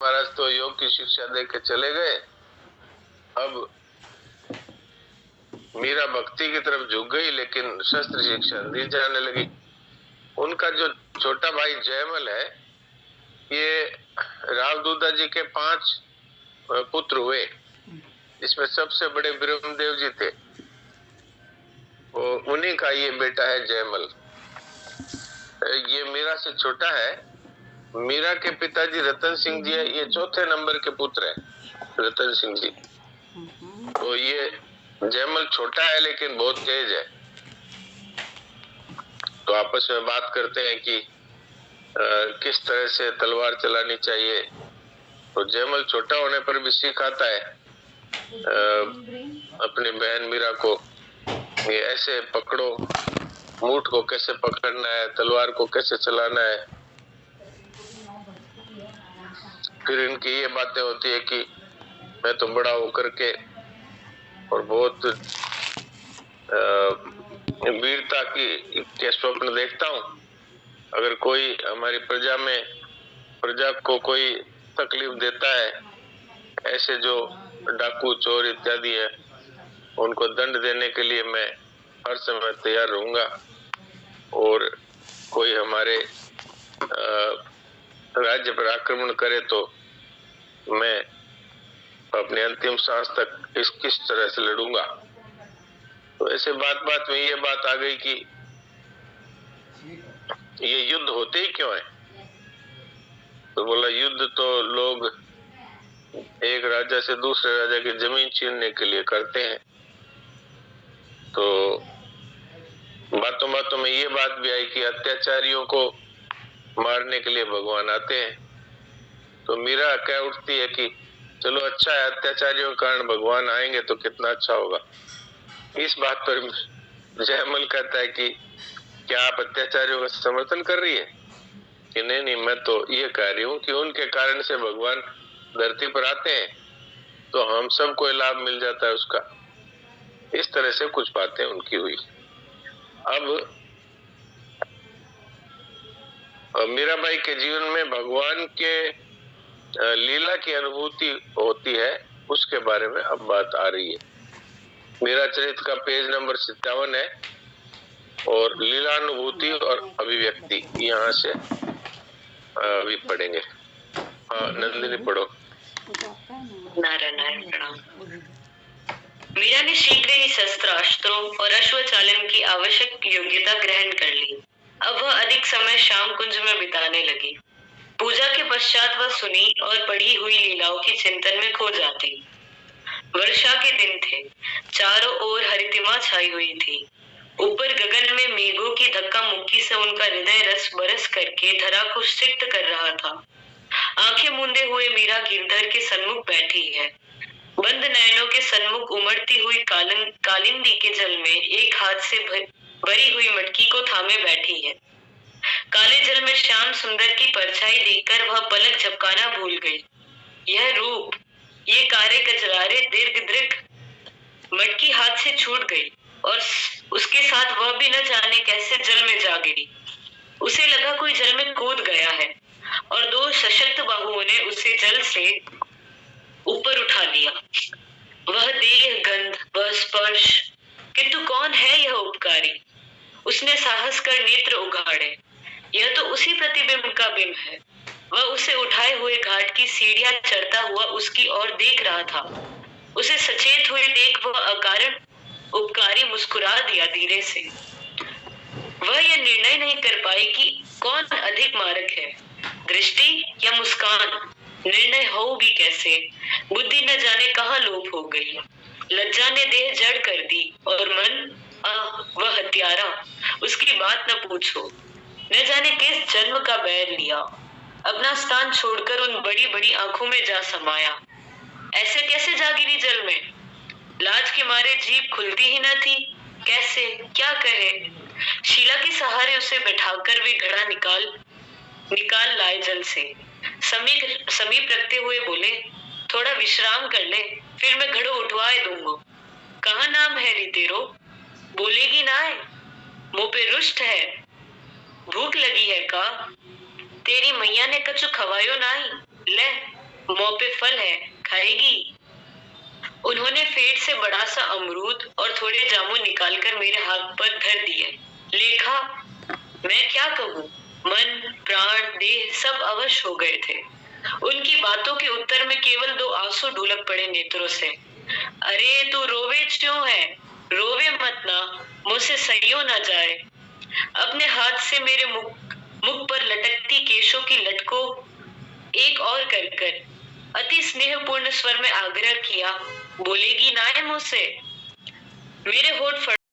महाराज तो योग की शिक्षा दे के चले गए। अब मीरा भक्ति की तरफ झुक गई, लेकिन शस्त्र शिक्षा दी जाने लगी। उनका जो छोटा भाई जयमल है, ये राव दूधा जी के 5 पुत्र हुए। इसमें सबसे बड़े ब्रह्मदेव जी थे, उन्हीं का ये बेटा है जयमल। ये मीरा से छोटा है। मीरा के पिताजी रतन सिंह जी है, ये चौथे नंबर के पुत्र है रतन सिंह जी। तो ये जयमल छोटा है लेकिन बहुत तेज है। तो आपस में बात करते हैं कि किस तरह से तलवार चलानी चाहिए। तो जयमल छोटा होने पर भी सिखाता है अपनी बहन मीरा को, ये ऐसे पकड़ो, मूठ को कैसे पकड़ना है, तलवार को कैसे चलाना है। फिर इनकी ये बातें होती है कि मैं तो बड़ा होकर के और बहुत वीरता के स्वप्न देखता हूँ। अगर कोई हमारी प्रजा को कोई तकलीफ देता है, ऐसे जो डाकू चोर इत्यादि है, उनको दंड देने के लिए मैं हर समय तैयार रहूंगा। और कोई हमारे राज्य पर आक्रमण करे तो मैं अपने अंतिम सांस तक किस तरह से लड़ूंगा। तो ऐसे बात में ये बात आ गई कि ये युद्ध होते ही क्यों है। तो बोला युद्ध तो लोग एक राजा से दूसरे राजा की जमीन छीनने के लिए करते हैं। तो बातों में ये बात भी आई कि अत्याचारियों को मारने के लिए भगवान आते हैं। तो मीरा कह उठती है कि चलो अच्छा है, अत्याचारियों के कारण भगवान आएंगे तो कितना अच्छा होगा। इस बात पर जयमल कहता है कि क्या आप अत्याचारियों का समर्थन कर रही है? कि नहीं, मैं तो ये कह रही हूँ कि उनके कारण से भगवान धरती पर आते हैं तो हम सबको लाभ मिल जाता है उसका। इस तरह से कुछ बातें उनकी हुई। अब मीराबाई के जीवन में भगवान के लीला की अनुभूति होती है, उसके बारे में अब बात आ रही है। मीरा चरित्र का पेज नंबर 57 है और लीला अनुभूति और अभिव्यक्ति यहाँ से अभी पढ़ेंगे। हाँ नंदिनी पढ़ो। नारायण प्रणाम। मीरा ने शीघ्र ही शस्त्रास्त्रों और अश्वचालन की आवश्यक योग्यता ग्रहण कर ली। अब वह अधिक समय श्याम कुंज में बिताने लगी। पूजा के पश्चात वह सुनी और पढ़ी हुई लीलाओं के चिंतन में खो जाती। वर्षा के दिन थे, चारों ओर हरितिमा छाई हुई थी। ऊपर गगन में मेघों की धक्का मुक्की से उनका हृदय रस बरस करके धरा को सिक्त कर रहा था। आंखें मूंदे हुए मीरा गिरधर के सन्मुख बैठी है। बंद नयनों के सन्मुख उमड़ती हुई कालिंदी के जल में एक हाथ से भरी हुई मटकी को थामे बैठी है। काले जल में श्याम सुंदर की परछाई देखकर वह पलक झपकाना भूल गई। यह रूप, ये कारे कजरारे दीर्घ दृक, मटकी हाथ से छूट गई और उसके साथ वह भी न जाने कैसे जल में जा गिरी। उसे लगा कोई जल में कूद गया है और 2 सशक्त बाहुओं ने उसे जल से ऊपर उठा लिया। वह देह, गंध, वह स्पर्श, किंतु कौन है यह उपकारी? उसने साहस कर नेत्र उघाड़े। यह तो उसी प्रतिबिंब का बिंब है। वह उसे उठाए हुए घाट की सीढ़ियां चढ़ता हुआ उसकी ओर देख रहा था। उसे सचेत हुए देख वह अकारण उपकारी मुस्कुरा दिया धीरे से। वह यह निर्णय नहीं कर पाई कि कौन अधिक मारक है, दृष्टि या मुस्कान। निर्णय हो भी कैसे? बुद्धि न जाने कहाँ लोप हो गई। लज्जा ने देह जड़ कर दी और मन, वह हत्यारा, उसकी बात न पूछो। न जाने किस जन्म का बैर लिया, अपना स्थान छोड़कर उन बड़ी बड़ी आंखों में जा समाया। ऐसे कैसे जा गिरी जल में? लाज के मारे जीभ खुलती ही न थी। कैसे, क्या कहे? शीला के सहारे उसे बैठाकर वे घड़ा निकाल लाए जल से। समीप रखते हुए बोले, थोड़ा विश्राम कर ले, फिर मैं घड़ो उठवाए दूंगा। कहाँ नाम है री तेरो? बोलेगी ना है? मुंह पे रुष्ट है? भूख लगी है का? तेरी मैया ने कछु खवायो नाही? ले मुंह पे फल है, खाएगी? उन्होंने पेट से बड़ा सा अमरूद और थोड़े जामुन निकालकर मेरे हाथ पर धर दिए। लेखा, मैं क्या कहूँ, मन, प्राण, देह सब अवश हो गए थे। उनकी बातों के उत्तर में केवल 2 आंसू ढुलक पड़े नेत्रों से। अरे तू रोवे क्यों है? रोवे मत ना, मुझसे सहियो ना जाए। अपने हाथ से मेरे मुख पर लटकती केशों की लटकों एक और कर अति स्नेहपूर्ण स्वर में आग्रह किया, बोलेगी ना है मुझसे? मेरे होठ